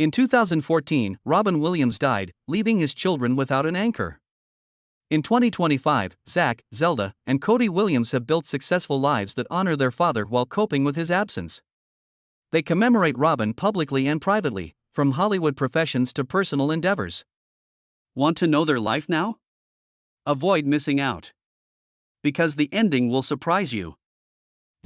In 2014, Robin Williams died, leaving his children without an anchor. In 2025, Zach, Zelda, and Cody Williams have built successful lives that honor their father while coping with his absence. They commemorate Robin publicly and privately, from Hollywood professions to personal endeavors. Want to know their life now? Avoid missing out, because the ending will surprise you.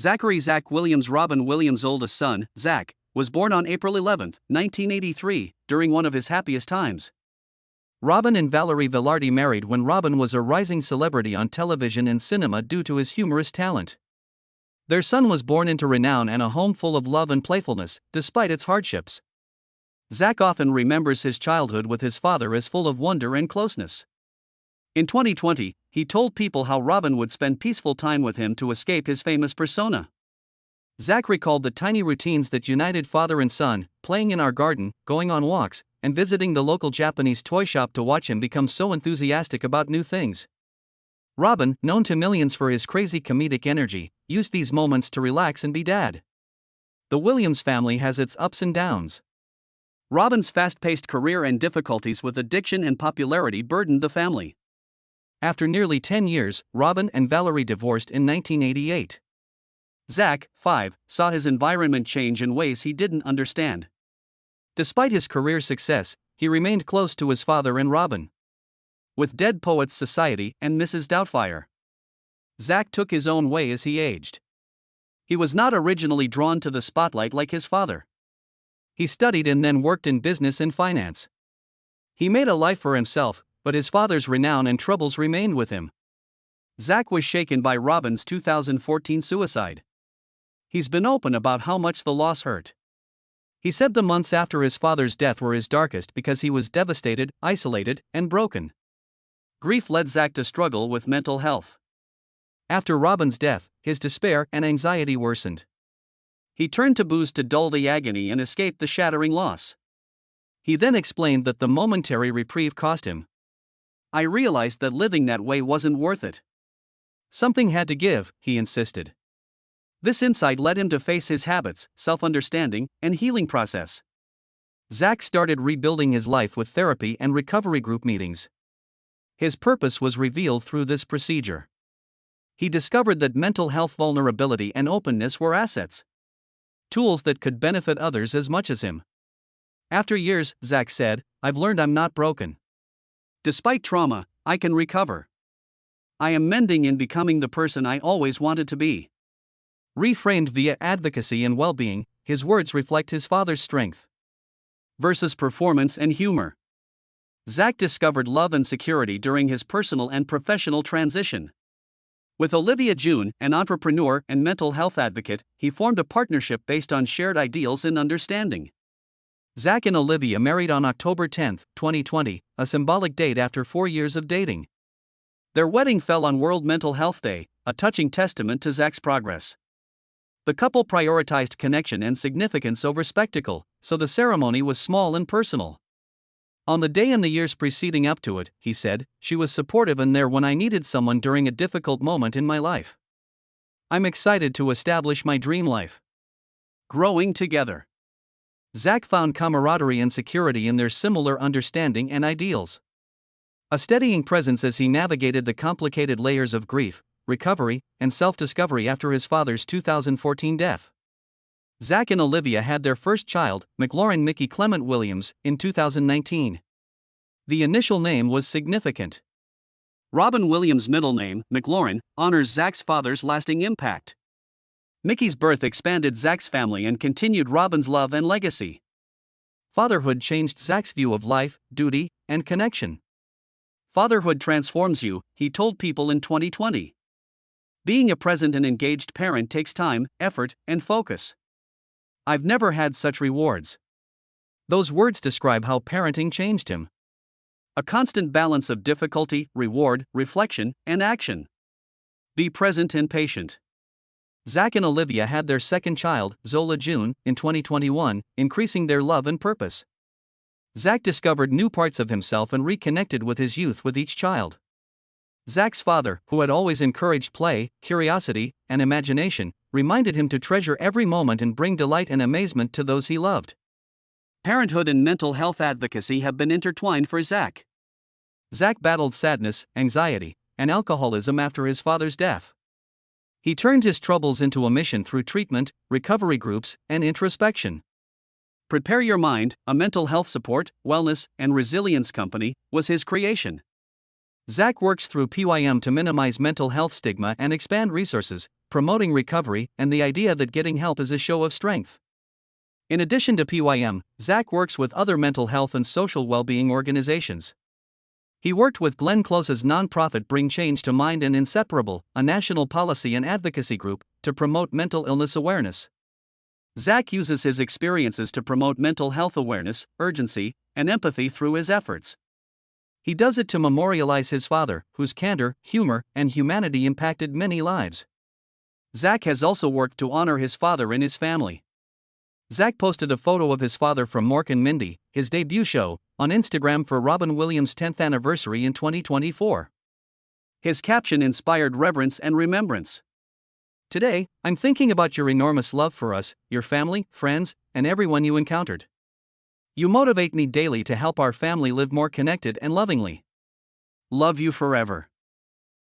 Zachary Zach Williams. Robin Williams' oldest son, Zach, was born on April 11, 1983, during one of his happiest times. Robin and Valerie Velarde married when Robin was a rising celebrity on television and cinema due to his humorous talent. Their son was born into renown and a home full of love and playfulness, despite its hardships. Zach often remembers his childhood with his father as full of wonder and closeness. In 2020, he told people how Robin would spend peaceful time with him to escape his famous persona. Zach recalled the tiny routines that united father and son, playing in our garden, going on walks, and visiting the local Japanese toy shop to watch him become so enthusiastic about new things. Robin, known to millions for his crazy comedic energy, used these moments to relax and be dad. The Williams family has its ups and downs. Robin's fast-paced career and difficulties with addiction and popularity burdened the family. After nearly 10 years, Robin and Valerie divorced in 1988. Zach, 5, saw his environment change in ways he didn't understand. Despite his career success, he remained close to his father and Robin. With Dead Poets Society and Mrs. Doubtfire, Zach took his own way as he aged. He was not originally drawn to the spotlight like his father. He studied and then worked in business and finance. He made a life for himself, but his father's renown and troubles remained with him. Zach was shaken by Robin's 2014 suicide. He's been open about how much the loss hurt. He said the months after his father's death were his darkest because he was devastated, isolated, and broken. Grief led Zach to struggle with mental health. After Robin's death, his despair and anxiety worsened. He turned to booze to dull the agony and escape the shattering loss. He then explained that the momentary reprieve cost him. I realized that living that way wasn't worth it. Something had to give, he insisted. This insight led him to face his habits, self-understanding, and healing process. Zach started rebuilding his life with therapy and recovery group meetings. His purpose was revealed through this procedure. He discovered that mental health vulnerability and openness were assets. Tools that could benefit others as much as him. After years, Zach said, I've learned I'm not broken. Despite trauma, I can recover. I am mending and becoming the person I always wanted to be. Reframed via advocacy and well-being, his words reflect his father's strength versus performance and humor. Zach discovered love and security during his personal and professional transition. With Olivia June, an entrepreneur and mental health advocate, he formed a partnership based on shared ideals and understanding. Zach and Olivia married on October 10, 2020, a symbolic date after 4 years of dating. Their wedding fell on World Mental Health Day, a touching testament to Zach's progress. The couple prioritized connection and significance over spectacle, so the ceremony was small and personal. On the day and the years preceding up to it, he said, she was supportive and there when I needed someone during a difficult moment in my life. I'm excited to establish my dream life. Growing together. Zach found camaraderie and security in their similar understanding and ideals. A steadying presence as he navigated the complicated layers of grief, recovery, and self-discovery after his father's 2014 death. Zach and Olivia had their first child, McLaurin Mickey Clement Williams, in 2019. The initial name was significant. Robin Williams' middle name, McLaurin, honors Zach's father's lasting impact. Mickey's birth expanded Zach's family and continued Robin's love and legacy. Fatherhood changed Zach's view of life, duty, and connection. Fatherhood transforms you, he told people in 2020. Being a present and engaged parent takes time, effort, and focus. I've never had such rewards. Those words describe how parenting changed him. A constant balance of difficulty, reward, reflection, and action. Be present and patient. Zach and Olivia had their second child, Zola June, in 2021, increasing their love and purpose. Zach discovered new parts of himself and reconnected with his youth with each child. Zach's father, who had always encouraged play, curiosity, and imagination, reminded him to treasure every moment and bring delight and amazement to those he loved. Parenthood and mental health advocacy have been intertwined for Zach. Zach battled sadness, anxiety, and alcoholism after his father's death. He turned his troubles into a mission through treatment, recovery groups, and introspection. Prepare Your Mind, a mental health support, wellness, and resilience company, was his creation. Zach works through PYM to minimize mental health stigma and expand resources, promoting recovery and the idea that getting help is a show of strength. In addition to PYM, Zach works with other mental health and social well-being organizations. He worked with Glenn Close's nonprofit Bring Change to Mind and Inseparable, a national policy and advocacy group, to promote mental illness awareness. Zach uses his experiences to promote mental health awareness, urgency, and empathy through his efforts. He does it to memorialize his father, whose candor, humor, and humanity impacted many lives. Zach has also worked to honor his father and his family. Zach posted a photo of his father from Mork and Mindy, his debut show, on Instagram for Robin Williams' 10th anniversary in 2024. His caption inspired reverence and remembrance. Today, I'm thinking about your enormous love for us, your family, friends, and everyone you encountered. You motivate me daily to help our family live more connected and lovingly. Love you forever.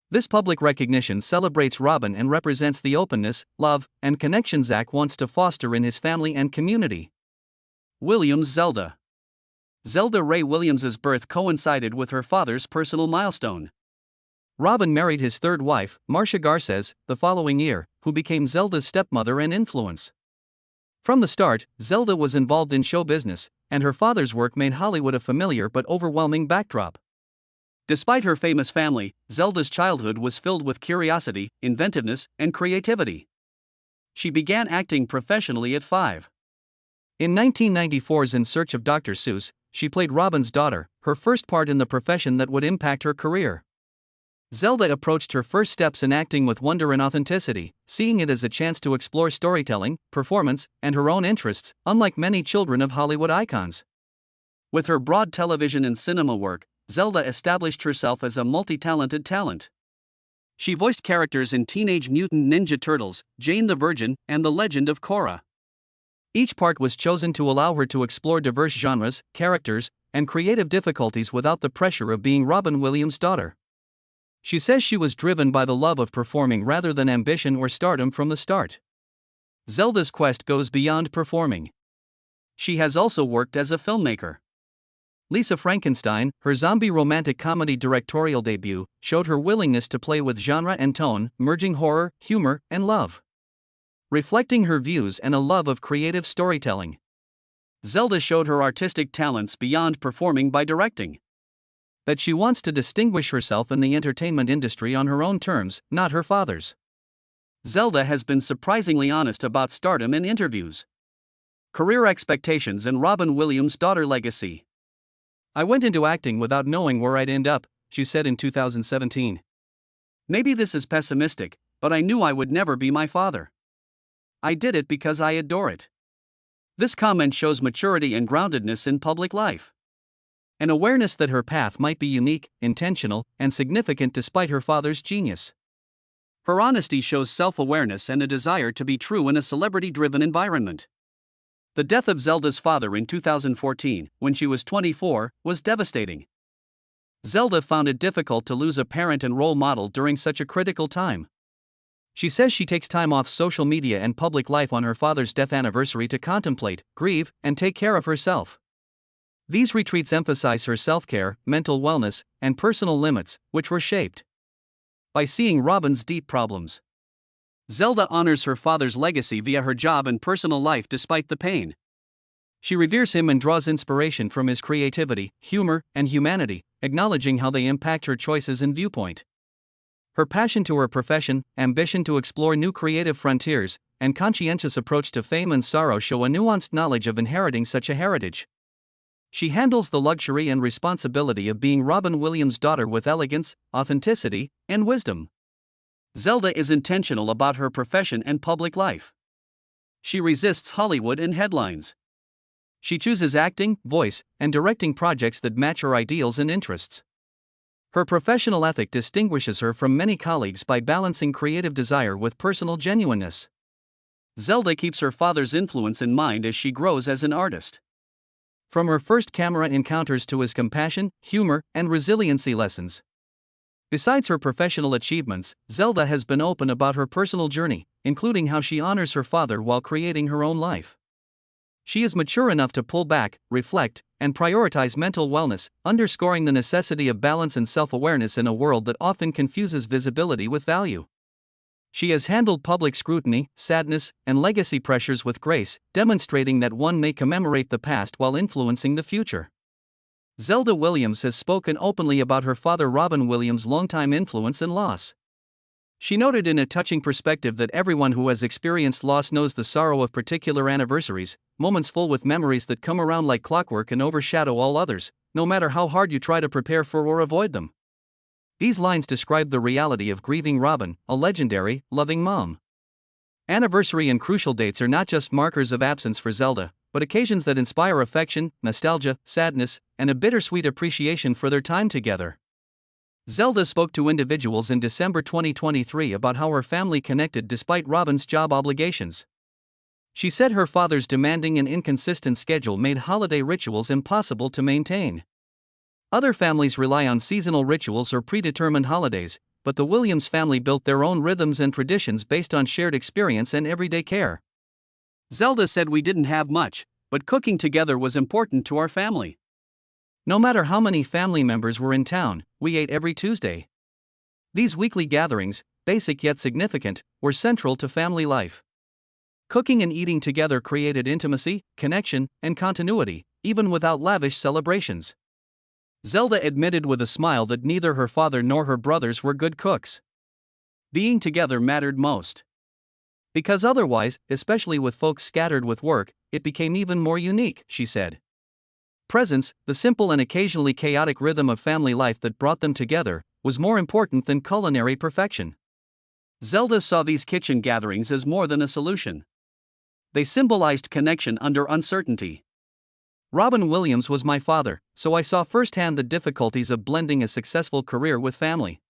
This public recognition celebrates Robin and represents the openness, love, and connection Zach wants to foster in his family and community. Williams Zelda. Zelda Ray Williams's birth coincided with her father's personal milestone. Robin married his third wife, Marcia Garces, the following year, who became Zelda's stepmother and influence. From the start, Zelda was involved in show business, and her father's work made Hollywood a familiar but overwhelming backdrop. Despite her famous family, Zelda's childhood was filled with curiosity, inventiveness, and creativity. She began acting professionally at 5. In 1994's In Search of Dr. Seuss, she played Robin's daughter, her first part in the profession that would impact her career. Zelda approached her first steps in acting with wonder and authenticity, seeing it as a chance to explore storytelling, performance, and her own interests, unlike many children of Hollywood icons. With her broad television and cinema work, Zelda established herself as a multi-talented talent. She voiced characters in Teenage Mutant Ninja Turtles, Jane the Virgin, and The Legend of Korra. Each part was chosen to allow her to explore diverse genres, characters, and creative difficulties without the pressure of being Robin Williams' daughter. She says she was driven by the love of performing rather than ambition or stardom from the start. Zelda's quest goes beyond performing. She has also worked as a filmmaker. Lisa Frankenstein, her zombie romantic comedy directorial debut, showed her willingness to play with genre and tone, merging horror, humor, and love. Reflecting her views and a love of creative storytelling. Zelda showed her artistic talents beyond performing by directing. That she wants to distinguish herself in the entertainment industry on her own terms, not her father's. Zelda has been surprisingly honest about stardom in interviews. Career expectations and Robin Williams' daughter legacy. I went into acting without knowing where I'd end up, she said in 2017. Maybe this is pessimistic, but I knew I would never be my father. I did it because I adore it. This comment shows maturity and groundedness in public life. An awareness that her path might be unique, intentional, and significant despite her father's genius. Her honesty shows self-awareness and a desire to be true in a celebrity-driven environment. The death of Zelda's father in 2014, when she was 24, was devastating. Zelda found it difficult to lose a parent and role model during such a critical time. She says she takes time off social media and public life on her father's death anniversary to contemplate, grieve, and take care of herself. These retreats emphasize her self-care, mental wellness, and personal limits, which were shaped by seeing Robin's deep problems. Zelda honors her father's legacy via her job and personal life despite the pain. She reveres him and draws inspiration from his creativity, humor, and humanity, acknowledging how they impact her choices and viewpoint. Her passion to her profession, ambition to explore new creative frontiers, and conscientious approach to fame and sorrow show a nuanced knowledge of inheriting such a heritage. She handles the luxury and responsibility of being Robin Williams' daughter with elegance, authenticity, and wisdom. Zelda is intentional about her profession and public life. She resists Hollywood and headlines. She chooses acting, voice, and directing projects that match her ideals and interests. Her professional ethic distinguishes her from many colleagues by balancing creative desire with personal genuineness. Zelda keeps her father's influence in mind as she grows as an artist. From her first camera encounters to his compassion, humor, and resiliency lessons. Besides her professional achievements, Zelda has been open about her personal journey, including how she honors her father while creating her own life. She is mature enough to pull back, reflect, and prioritize mental wellness, underscoring the necessity of balance and self-awareness in a world that often confuses visibility with value. She has handled public scrutiny, sadness, and legacy pressures with grace, demonstrating that one may commemorate the past while influencing the future. Zelda Williams has spoken openly about her father Robin Williams' longtime influence and loss. She noted in a touching perspective that everyone who has experienced loss knows the sorrow of particular anniversaries, moments full with memories that come around like clockwork and overshadow all others, no matter how hard you try to prepare for or avoid them. These lines describe the reality of grieving Robin, a legendary, loving mom. Anniversary and crucial dates are not just markers of absence for Zelda, but occasions that inspire affection, nostalgia, sadness, and a bittersweet appreciation for their time together. Zelda spoke to individuals in December 2023 about how her family connected despite Robin's job obligations. She said her father's demanding and inconsistent schedule made holiday rituals impossible to maintain. Other families rely on seasonal rituals or predetermined holidays, but the Williams family built their own rhythms and traditions based on shared experience and everyday care. Zelda said we didn't have much, but cooking together was important to our family. No matter how many family members were in town, we ate every Tuesday. These weekly gatherings, basic yet significant, were central to family life. Cooking and eating together created intimacy, connection, and continuity, even without lavish celebrations. Zelda admitted with a smile that neither her father nor her brothers were good cooks. Being together mattered most. Because otherwise, especially with folks scattered with work, it became even more unique, she said. Presence, the simple and occasionally chaotic rhythm of family life that brought them together, was more important than culinary perfection. Zelda saw these kitchen gatherings as more than a solution. They symbolized connection under uncertainty. Robin Williams was my father, so I saw firsthand the difficulties of blending a successful career with family.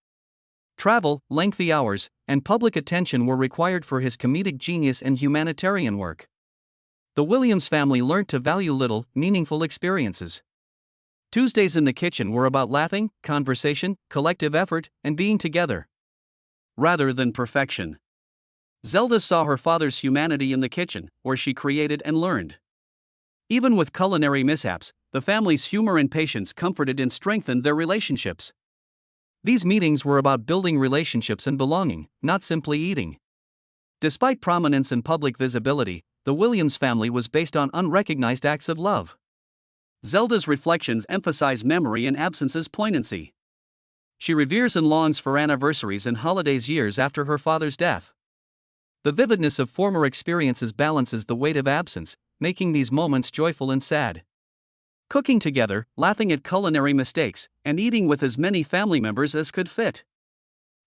Travel, lengthy hours, and public attention were required for his comedic genius and humanitarian work. The Williams family learned to value little, meaningful experiences. Tuesdays in the kitchen were about laughing, conversation, collective effort, and being together, rather than perfection. Zelda saw her father's humanity in the kitchen, where she created and learned. Even with culinary mishaps, the family's humor and patience comforted and strengthened their relationships. These meetings were about building relationships and belonging, not simply eating. Despite prominence and public visibility, the Williams family was based on unrecognized acts of love. Zelda's reflections emphasize memory and absence's poignancy. She reveres and longs for anniversaries and holidays years after her father's death. The vividness of former experiences balances the weight of absence, making these moments joyful and sad. Cooking together, laughing at culinary mistakes, and eating with as many family members as could fit.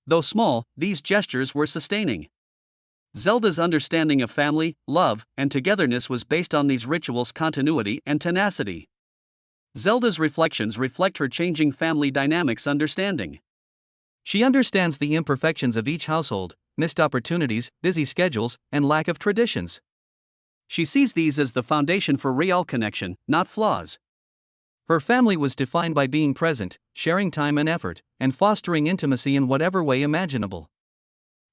Though small, these gestures were sustaining. Zelda's understanding of family, love, and togetherness was based on these rituals' continuity and tenacity. Zelda's reflections reflect her changing family dynamics understanding. She understands the imperfections of each household, missed opportunities, busy schedules, and lack of traditions. She sees these as the foundation for real connection, not flaws. Her family was defined by being present, sharing time and effort, and fostering intimacy in whatever way imaginable.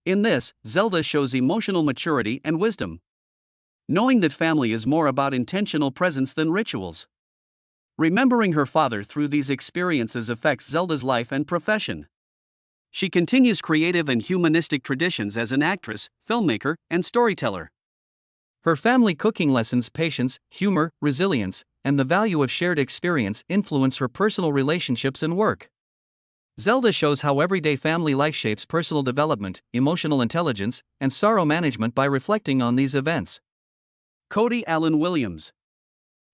In this, Zelda shows emotional maturity and wisdom. Knowing that family is more about intentional presence than rituals. Remembering her father through these experiences affects Zelda's life and profession. She continues creative and humanistic traditions as an actress, filmmaker, and storyteller. Her family cooking lessons, patience, humor, resilience, and the value of shared experience influence her personal relationships and work. Zelda shows how everyday family life shapes personal development, emotional intelligence, and sorrow management by reflecting on these events. Cody Allen Williams.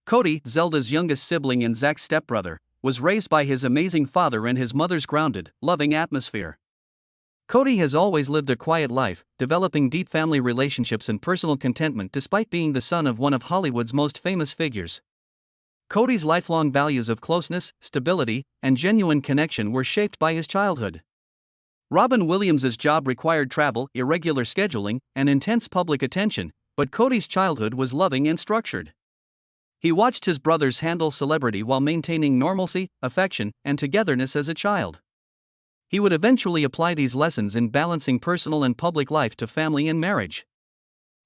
Cody, Zelda's youngest sibling and Zach's stepbrother, was raised by his amazing father and his mother's grounded, loving atmosphere. Cody has always lived a quiet life, developing deep family relationships and personal contentment despite being the son of one of Hollywood's most famous figures. Cody's lifelong values of closeness, stability, and genuine connection were shaped by his childhood. Robin Williams's job required travel, irregular scheduling, and intense public attention, but Cody's childhood was loving and structured. He watched his brothers handle celebrity while maintaining normalcy, affection, and togetherness as a child. He would eventually apply these lessons in balancing personal and public life to family and marriage.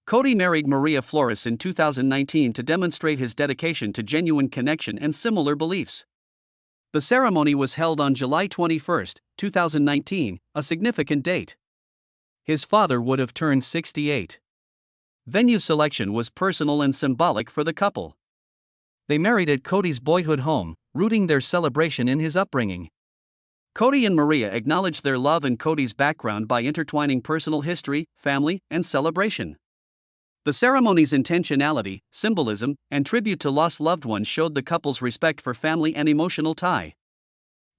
Cody married Maria Flores in 2019 to demonstrate his dedication to genuine connection and similar beliefs. The ceremony was held on July 21, 2019, a significant date. His father would have turned 68. Venue selection was personal and symbolic for the couple. They married at Cody's boyhood home, rooting their celebration in his upbringing. Cody and Maria acknowledged their love and Cody's background by intertwining personal history, family, and celebration. The ceremony's intentionality, symbolism, and tribute to lost loved ones showed the couple's respect for family and emotional tie.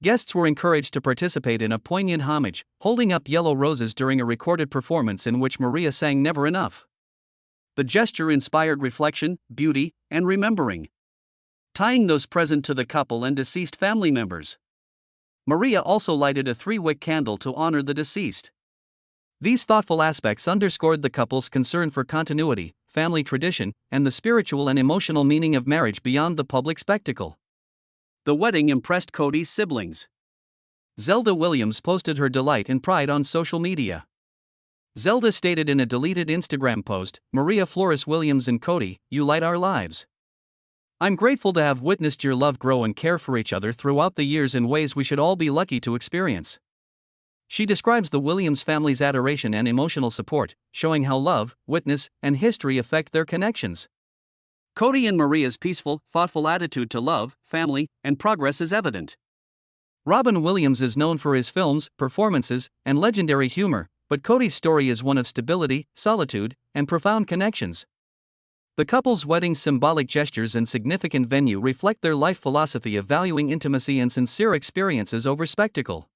Guests were encouraged to participate in a poignant homage, holding up yellow roses during a recorded performance in which Maria sang "Never Enough." The gesture inspired reflection, beauty, and remembering, tying those present to the couple and deceased family members. Maria also lighted a 3-wick candle to honor the deceased. These thoughtful aspects underscored the couple's concern for continuity, family tradition, and the spiritual and emotional meaning of marriage beyond the public spectacle. The wedding impressed Cody's siblings. Zelda Williams posted her delight and pride on social media. Zelda stated in a deleted Instagram post, "Maria Flores Williams and Cody, you light our lives. I'm grateful to have witnessed your love grow and care for each other throughout the years in ways we should all be lucky to experience." She describes the Williams family's adoration and emotional support, showing how love, witness, and history affect their connections. Cody and Maria's peaceful, thoughtful attitude to love, family, and progress is evident. Robin Williams is known for his films, performances, and legendary humor, but Cody's story is one of stability, solitude, and profound connections. The couple's wedding's symbolic gestures and significant venue reflect their life philosophy of valuing intimacy and sincere experiences over spectacle.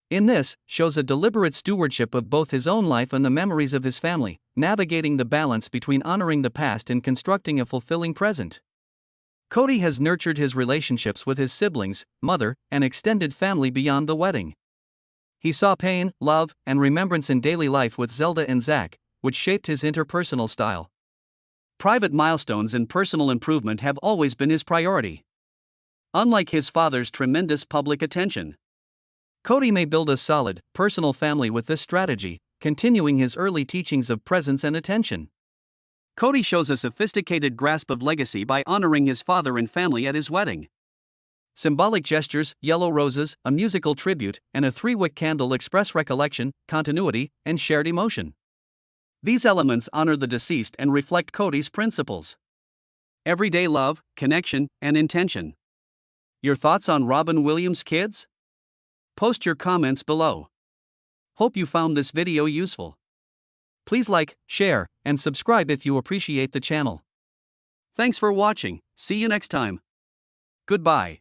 In this, shows a deliberate stewardship of both his own life and the memories of his family, navigating the balance between honoring the past and constructing a fulfilling present. Cody has nurtured his relationships with his siblings, mother, and extended family beyond the wedding. He saw pain, love, and remembrance in daily life with Zelda and Zach, which shaped his interpersonal style. Private milestones and personal improvement have always been his priority. Unlike his father's tremendous public attention, Cody may build a solid, personal family with this strategy, continuing his early teachings of presence and attention. Cody shows a sophisticated grasp of legacy by honoring his father and family at his wedding. Symbolic gestures, yellow roses, a musical tribute, and a 3-wick candle express recollection, continuity, and shared emotion. These elements honor the deceased and reflect Cody's principles: everyday love, connection, and intention. Your thoughts on Robin Williams' kids? Post your comments below. Hope you found this video useful. Please like, share, and subscribe if you appreciate the channel. Thanks for watching. See you next time. Goodbye.